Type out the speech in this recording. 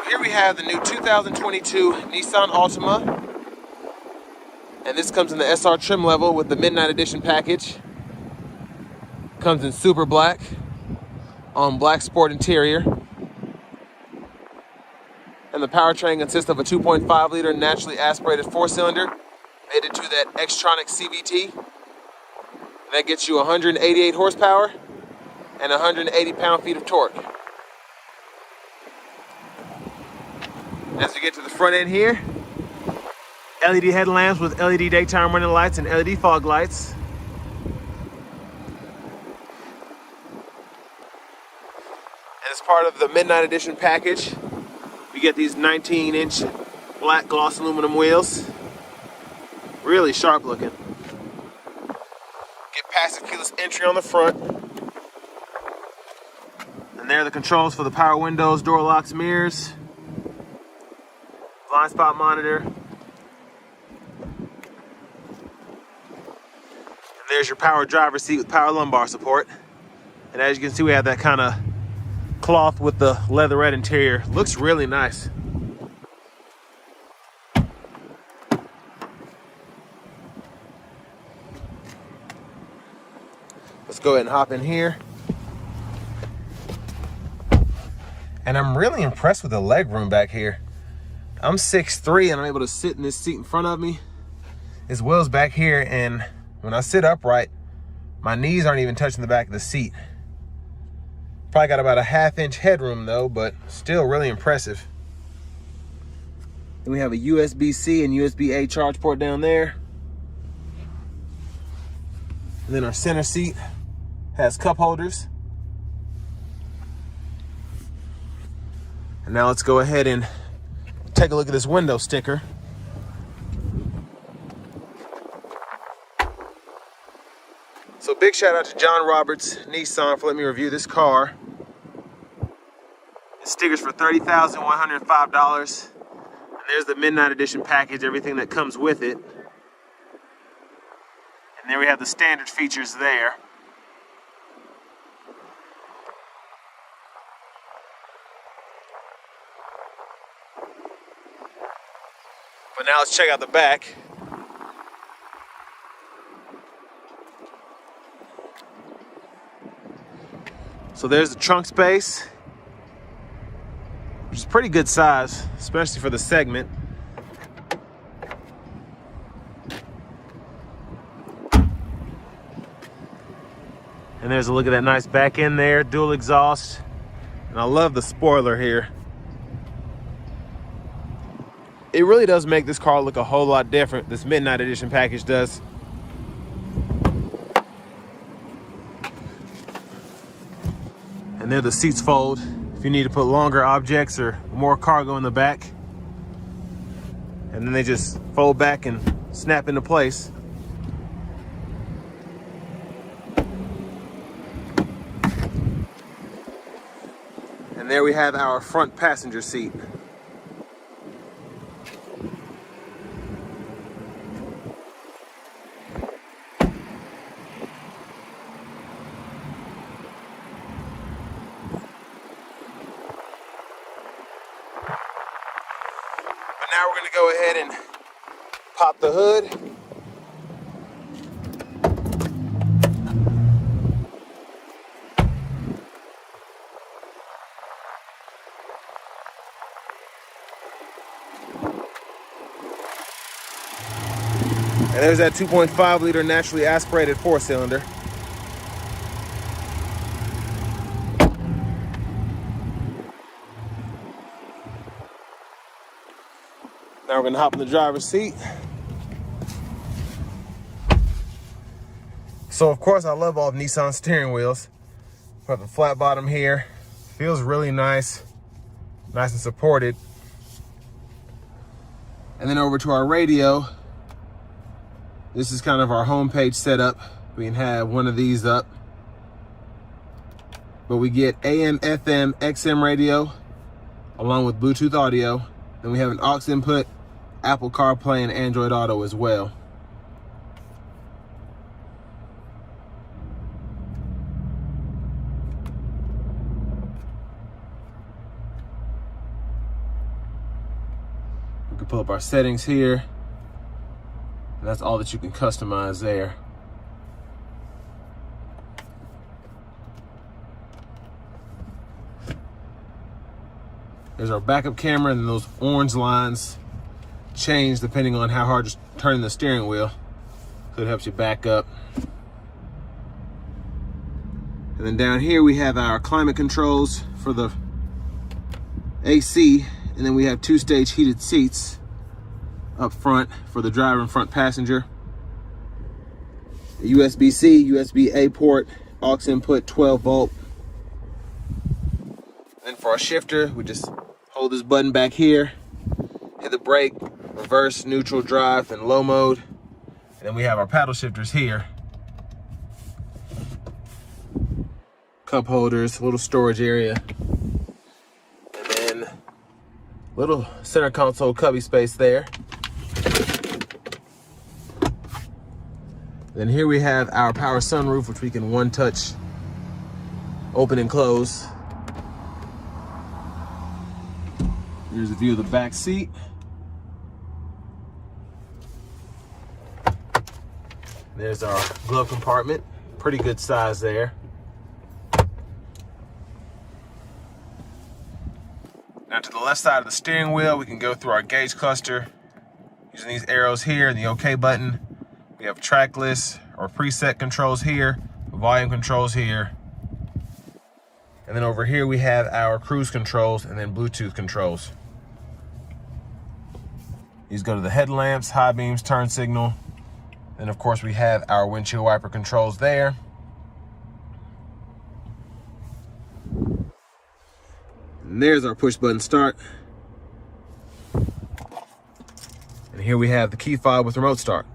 Here we have the new 2022 Nissan Altima. And this comes in the SR trim level with the Midnight Edition package. Comes in super black on black sport interior. And the powertrain consists of a 2.5 liter naturally aspirated 4-cylinder mated to that Xtronic CVT. That gets you 188 horsepower and 180 pound-feet of torque. As we get to the front end here, LED headlamps with LED daytime running lights and LED fog lights. And as part of the Midnight Edition package, we get these 19-inch black gloss aluminum wheels. Really sharp looking. Get passive keyless entry on the front. And there are the controls for the power windows, door locks, mirrors, blind spot monitor. And there's your power driver's seat with power lumbar support. And as you can see, we have that kind of cloth with the leatherette interior. Looks really nice. Let's go ahead and hop in here. And I'm really impressed with the leg room back here. I'm 6'3" and I'm able to sit in this seat in front of me, as well as back here. And when I sit upright, my knees aren't even touching the back of the seat. Probably got about a ½ inch headroom though, but still really impressive. Then we have a USB-C and USB-A charge port down there. And then our center seat has cup holders. And now let's go ahead and take a look at this window sticker. So big shout out to John Roberts, Nissan, for letting me review this car. The sticker's for $30,105. And there's the Midnight Edition package, everything that comes with it. And there we have the standard features there. But now let's check out the back. So there's the trunk space, which is pretty good size, especially for the segment. And there's a look at that nice back end there, dual exhaust. And I love the spoiler here. It really does make this car look a whole lot different. This Midnight Edition package does. And there the seats fold if you need to put longer objects or more cargo in the back. And then they just fold back and snap into place. And there we have our front passenger seat. Now we're going to go ahead and pop the hood. And there's that 2.5 liter naturally aspirated 4-cylinder. Now we're gonna hop in the driver's seat. So of course I love all Nissan steering wheels. We have the flat bottom here. Feels really nice. Nice and supported. And then over to our radio. This is kind of our homepage setup. We can have one of these up. But we get AM, FM, XM radio, along with Bluetooth audio. Then we have an aux input, Apple CarPlay, and Android Auto as well. We can pull up our settings here. And that's all that you can customize there. There's our backup camera, and those orange lines change depending on how hard you're turning the steering wheel. So it helps you back up. And then down here we have our climate controls for the AC, and then we have 2-stage heated seats up front for the driver and front passenger. A USB-C, USB-A port, aux input, 12 volt. Then for our shifter, we just hold this button back here, hit the brake, reverse, neutral, drive, and low mode. And then we have our paddle shifters here. Cup holders, little storage area. And then little center console cubby space there. Then here we have our power sunroof, which we can one touch open and close. Here's a view of the back seat. There's our glove compartment, pretty good size there. Now to the left side of the steering wheel, we can go through our gauge cluster using these arrows here and the OK button. We have track lists or preset controls here, volume controls here. And then over here we have our cruise controls and then Bluetooth controls. These go to the headlamps, high beams, turn signal. And of course we have our windshield wiper controls there. And there's our push button start. And here we have the key fob with remote start.